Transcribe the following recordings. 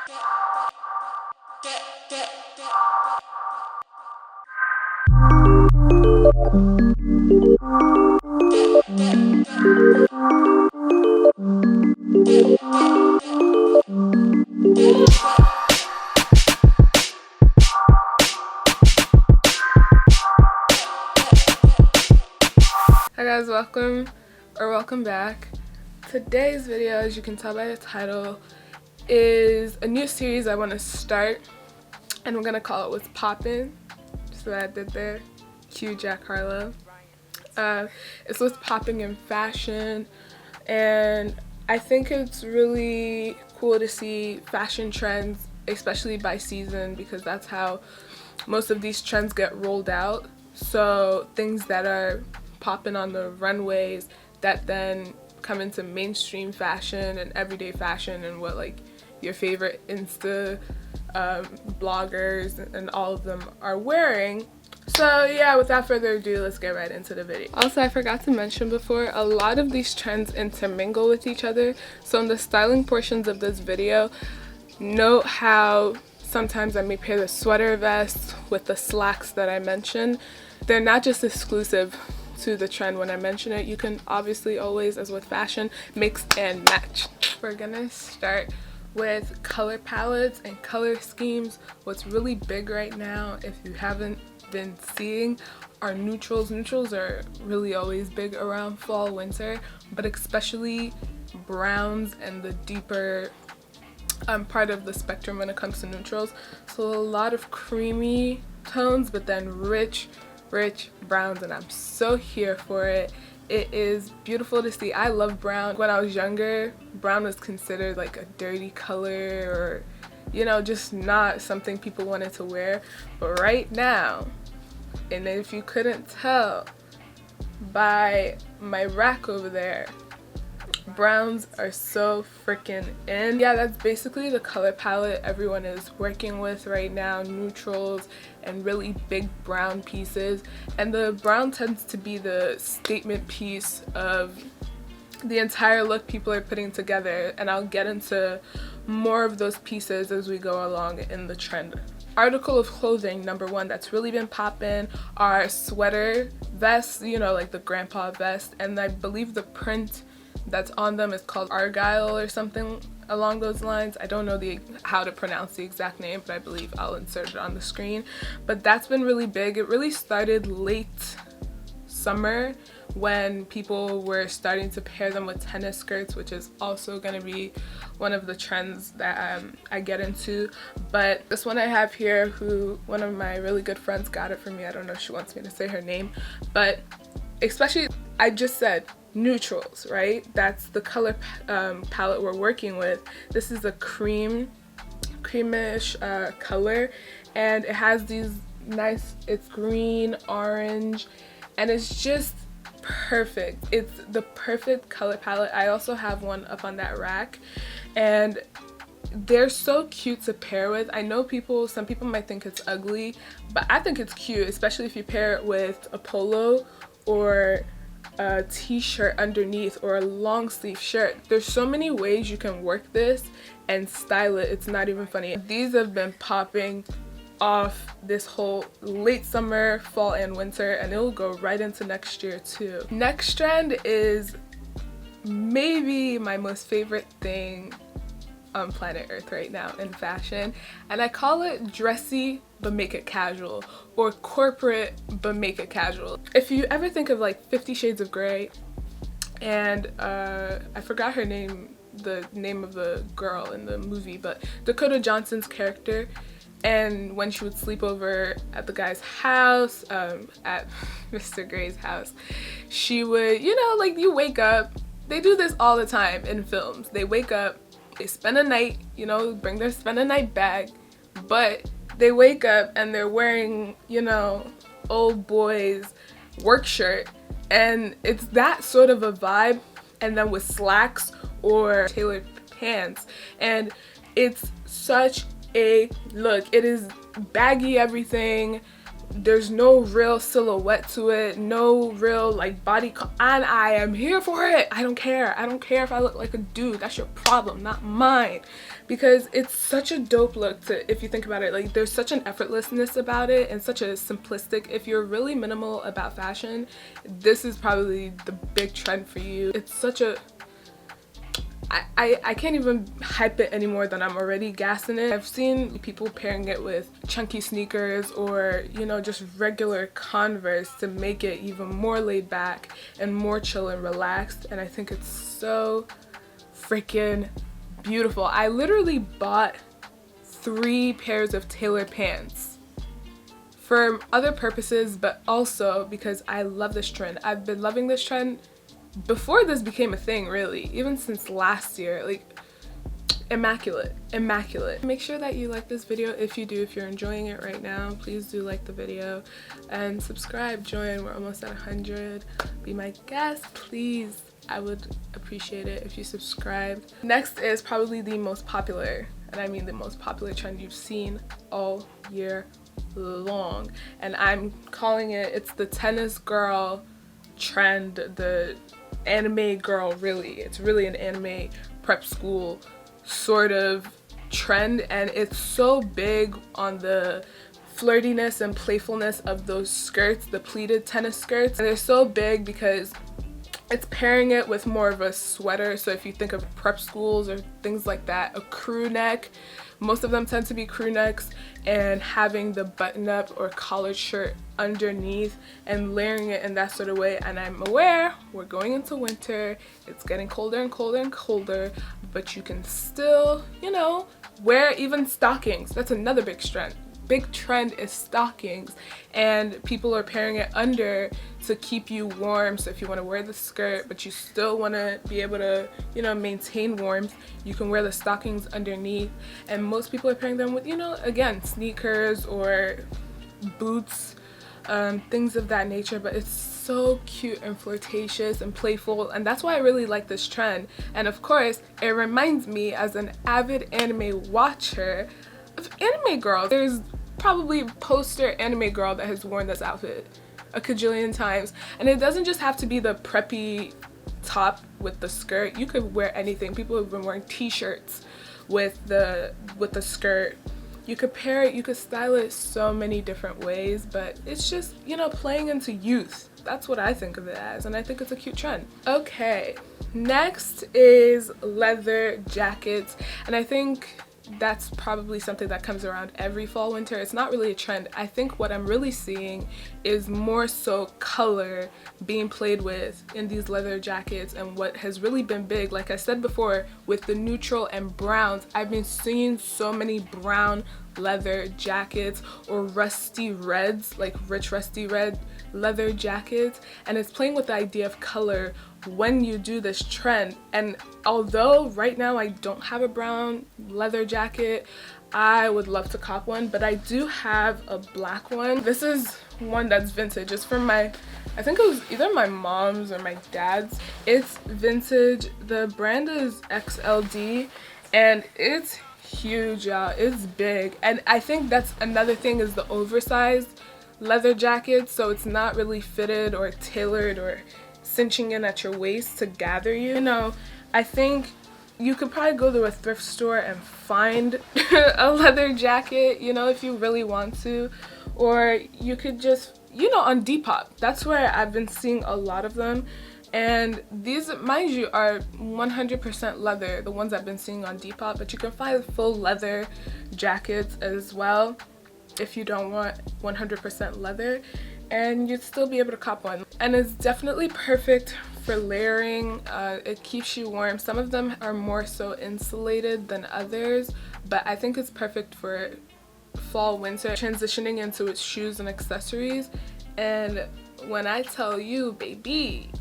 Hi guys, welcome back. Today's video, as you can tell by the title, is a new series I want to start, and we're gonna call it What's Poppin'. Just what I did there. Cue Jack Harlow. It's what's popping in fashion, and I think it's really cool to see fashion trends, especially by season, because that's how most of these trends get rolled out. So things that are popping on the runways that then come into mainstream fashion and everyday fashion, and what like your favorite Insta bloggers and all of them are wearing. So yeah, without further ado, let's get right into the video. Also, I forgot to mention before, a lot of these trends intermingle with each other. So in the styling portions of this video, note how sometimes I may pair the sweater vest with the slacks that I mentioned. They're not just exclusive to the trend when I mention it. You can obviously always, as with fashion, mix and match. We're gonna start with color palettes and color schemes. What's really big right now, if you haven't been seeing, are neutrals. Neutrals are really always big around fall, winter, but especially browns and the deeper part of the spectrum when it comes to neutrals. So a lot of creamy tones, but then rich browns, and I'm so here for it. It is beautiful to see. I love brown. When I was younger, brown was considered like a dirty color, or you know, just not something people wanted to wear. But right now, and if you couldn't tell by my rack over there, browns are so freaking in. Yeah, that's basically the color palette everyone is working with right now. Neutrals and really big brown pieces, and the brown tends to be the statement piece of the entire look people are putting together, and I'll get into more of those pieces as we go along in the trend. Article of clothing number one that's really been popping are sweater vests, you know, like the grandpa vest, and I believe the print that's on them is called Argyle or something along those lines. I don't know how to pronounce the exact name, but I believe I'll insert it on the screen. But that's been really big. It really started late summer when people were starting to pair them with tennis skirts, which is also going to be one of the trends that I get into. But this one I have here, who one of my really good friends got it for me. I don't know if she wants me to say her name, but especially, I just said neutrals, right? That's the color palette we're working with. This is a creamish color, and it has these nice, it's green, orange, and it's just perfect. It's the perfect color palette. I also have one up on that rack, and they're so cute to pair with. I know some people might think it's ugly, but I think it's cute, especially if you pair it with a polo or a t-shirt underneath, or a long sleeve shirt. There's so many ways you can work this and style it. It's not even funny. These have been popping off this whole late summer, fall, and winter, and it will go right into next year too. Next trend is maybe my most favorite thing on planet Earth right now in fashion, and I call it dressy but make it casual, or corporate but make it casual. If you ever think of like 50 Shades of Grey, and I forgot her name, the name of the girl in the movie, but Dakota Johnson's character, and when she would sleep over at the guy's house, at Mr. Grey's house, she would, you know, like, you wake up, they do this all the time in films, they wake up, they spend a night, you know, bring their spend a night bag, but they wake up and they're wearing, you know, old boy's work shirt, and it's that sort of a vibe, and then with slacks or tailored pants, and it's such a look. It is baggy everything, there's no real silhouette to it, no real like and I am here for it. I don't care if I look like a dude. That's your problem, not mine, because it's such a dope look. To if you think about it, like there's such an effortlessness about it and such a simplistic. If you're really minimal about fashion, this is probably the big trend for you. It's such a I can't even hype it any more than I'm already gassing it. I've seen people pairing it with chunky sneakers or, you know, just regular Converse to make it even more laid back and more chill and relaxed, and I think it's so freaking beautiful. I literally bought 3 pairs of tailored pants for other purposes, but also because I love this trend. I've been loving this trend before this became a thing, really, even since last year. Like, immaculate. Make sure that you like this video. If you're enjoying it right now, please do like the video and subscribe, join. We're almost at 100. Be my guest, please. I would appreciate it if you subscribed. Next is probably the most popular, and I mean the most popular trend you've seen all year long, and I'm calling it's the tennis girl trend, the anime girl. Really, it's really an anime prep school sort of trend, and it's so big on the flirtiness and playfulness of those skirts, the pleated tennis skirts, and they're so big because it's pairing it with more of a sweater. So if you think of prep schools or things like that, a crew neck, most of them tend to be crew necks, and having the button up or collared shirt underneath and layering it in that sort of way. And I'm aware we're going into winter, it's getting colder and colder and colder, but you can still, you know, wear even stockings. That's another big trend is stockings, and people are pairing it under to keep you warm. So if you want to wear the skirt but you still want to be able to, you know, maintain warmth, you can wear the stockings underneath. And most people are pairing them with, you know, again, sneakers or boots, things of that nature. But it's so cute and flirtatious and playful, and that's why I really like this trend. And of course, it reminds me, as an avid anime watcher, of anime girl. There's probably a poster anime girl that has worn this outfit a cajillion times, and it doesn't just have to be the preppy top with the skirt. You could wear anything. People have been wearing t-shirts with the skirt. You could pair it, you could style it so many different ways, but it's just, you know, playing into youth. That's what I think of it as, and I think it's a cute trend. Okay, next is leather jackets, and I think that's probably something that comes around every fall winter. It's not really a trend. I think what I'm really seeing is more so color being played with in these leather jackets. And what has really been big, like I said before, with the neutral and browns, I've been seeing so many brown leather jackets or rusty reds, like rich rusty red leather jackets, and it's playing with the idea of color when you do this trend. And although right now I don't have a brown leather jacket, I would love to cop one, but I do have a black one. This is one that's vintage. It's from I think it was either my mom's or my dad's. It's vintage. The brand is XLD, and it's huge, y'all. It's big. And I think that's another thing, is the oversized leather jacket, so it's not really fitted or tailored or cinching in at your waist to gather you. You know, I think you could probably go to a thrift store and find a leather jacket, you know, if you really want to, or you could just, you know, on Depop. That's where I've been seeing a lot of them. And these, mind you, are 100% leather, the ones I've been seeing on Depop, but you can find full leather jackets as well if you don't want 100% leather, and you'd still be able to cop one. And it's definitely perfect for layering. It keeps you warm. Some of them are more so insulated than others, but I think it's perfect for fall, winter, transitioning into its shoes and accessories. And when I tell you, baby,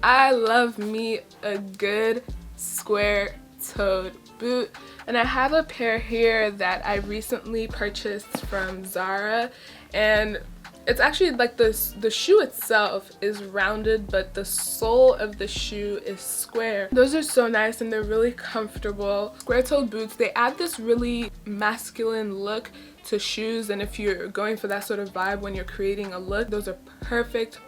I love me a good square-toed boot, and I have a pair here that I recently purchased from Zara, and it's actually like the shoe itself is rounded, but the sole of the shoe is square. Those are so nice, and they're really comfortable. Square-toed boots, they add this really masculine look to shoes, and if you're going for that sort of vibe when you're creating a look, those are perfect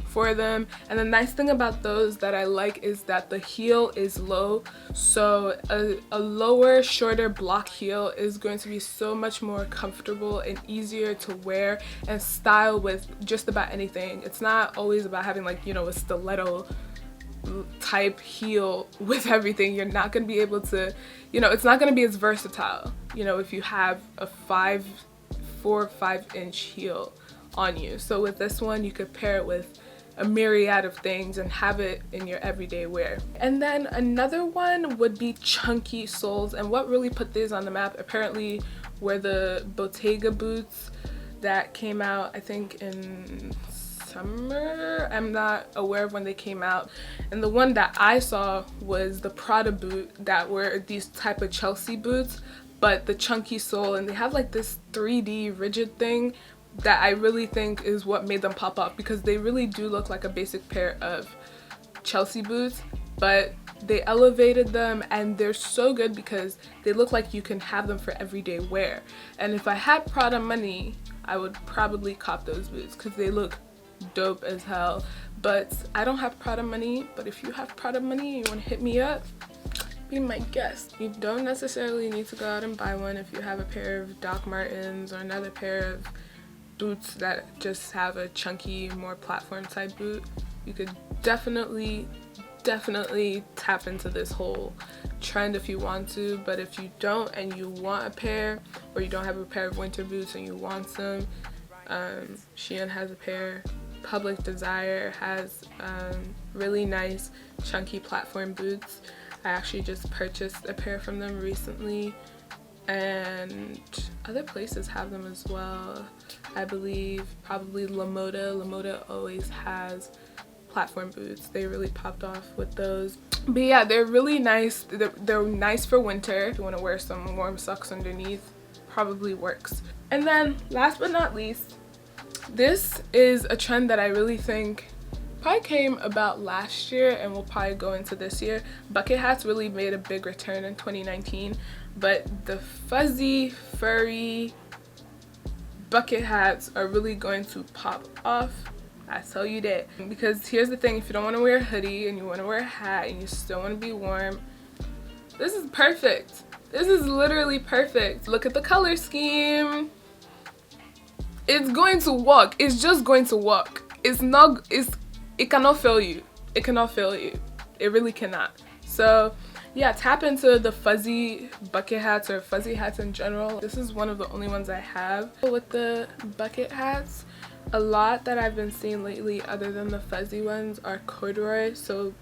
for them. And the nice thing about those that I like is that the heel is low, so a lower, shorter block heel is going to be so much more comfortable and easier to wear and style with just about anything. It's not always about having, like, you know, a stiletto type heel with everything. You're not going to be able to, you know, it's not going to be as versatile, you know, if you have a 4 or 5 inch heel on you. So with this one, you could pair it with a myriad of things and have it in your everyday wear. And then another one would be chunky soles, and what really put these on the map apparently were the Bottega boots that came out, I think, in summer. I'm not aware of when they came out, and the one that I saw was the Prada boot that were these type of Chelsea boots, but the chunky sole, and they have like this 3D rigid thing that I really think is what made them pop up, because they really do look like a basic pair of Chelsea boots, but they elevated them and they're so good because they look like you can have them for everyday wear. And if I had Prada money, I would probably cop those boots because they look dope as hell. But I don't have Prada money, but if you have Prada money and you want to hit me up, be my guest. You don't necessarily need to go out and buy one. If you have a pair of Doc Martens or another pair of boots that just have a chunky, more platform type boot, you could definitely tap into this whole trend if you want to. But if you don't and you want a pair, or you don't have a pair of winter boots and you want some, Shein has a pair. Public Desire has really nice chunky platform boots. I actually just purchased a pair from them recently, and other places have them as well. I believe probably Lamoda always has platform boots. They really popped off with those. But yeah, they're really nice. They're nice for winter. If you want to wear some warm socks underneath, probably works. And then last but not least, this is a trend that I really think probably came about last year and will probably go into this year. Bucket hats really made a big return in 2019, but the fuzzy, furry bucket hats are really going to pop off. I tell you that. Because here's the thing, if you don't want to wear a hoodie and you want to wear a hat and you still want to be warm, this is perfect. This is literally perfect. Look at the color scheme. It's going to work. It's just going to work. It cannot fail you. It cannot fail you. It really cannot. So yeah, tap into the fuzzy bucket hats or fuzzy hats in general. This is one of the only ones I have with the bucket hats. A lot that I've been seeing lately other than the fuzzy ones are corduroy, so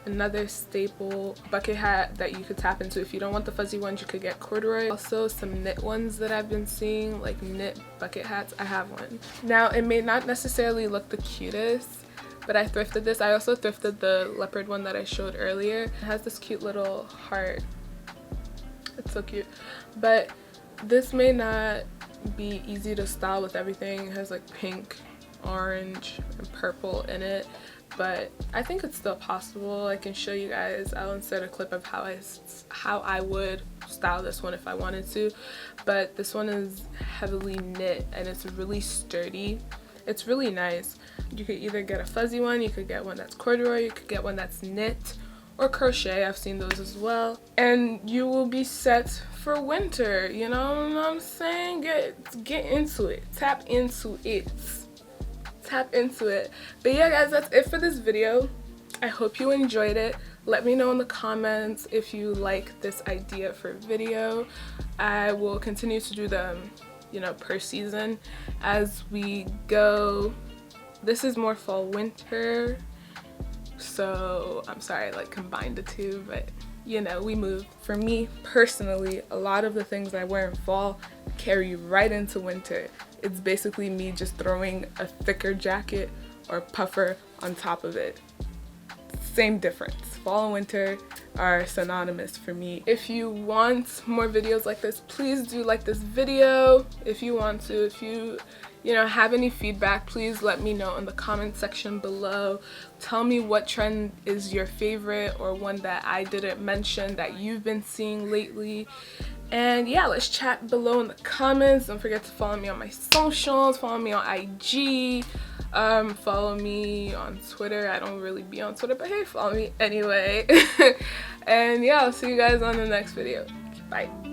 another staple bucket hat that you could tap into. If you don't want the fuzzy ones, you could get corduroy. Also some knit ones that I've been seeing, like knit bucket hats. I have one. Now it may not necessarily look the cutest, but I thrifted this. I also thrifted the leopard one that I showed earlier. It has this cute little heart. It's so cute. But this may not be easy to style with everything. It has like pink, orange, and purple in it, but I think it's still possible. I can show you guys. I'll insert a clip of how I would style this one if I wanted to. But this one is heavily knit and it's really sturdy. It's really nice. You could either get a fuzzy one, you could get one that's corduroy, you could get one that's knit or crochet. I've seen those as well. And you will be set for winter, you know what I'm saying? Get into it. Tap into it. Tap into it. But yeah guys, that's it for this video. I hope you enjoyed it. Let me know in the comments if you like this idea for video. I will continue to do them, you know, per season as we go. This is more fall winter, so I'm sorry I like combined the two, but you know, we move. For me personally, a lot of the things I wear in fall carry right into winter. It's basically me just throwing a thicker jacket or puffer on top of it. Same difference. Fall and winter are synonymous for me. If you want more videos like this, please do like this video if you want to. If you know, have any feedback, please let me know in the comment section below. Tell me what trend is your favorite or one that I didn't mention that you've been seeing lately. And yeah, let's chat below in the comments. Don't forget to follow me on my socials, follow me on IG, follow me on Twitter. I don't really be on Twitter, but hey, follow me anyway. And yeah, I'll see you guys on the next video. Bye.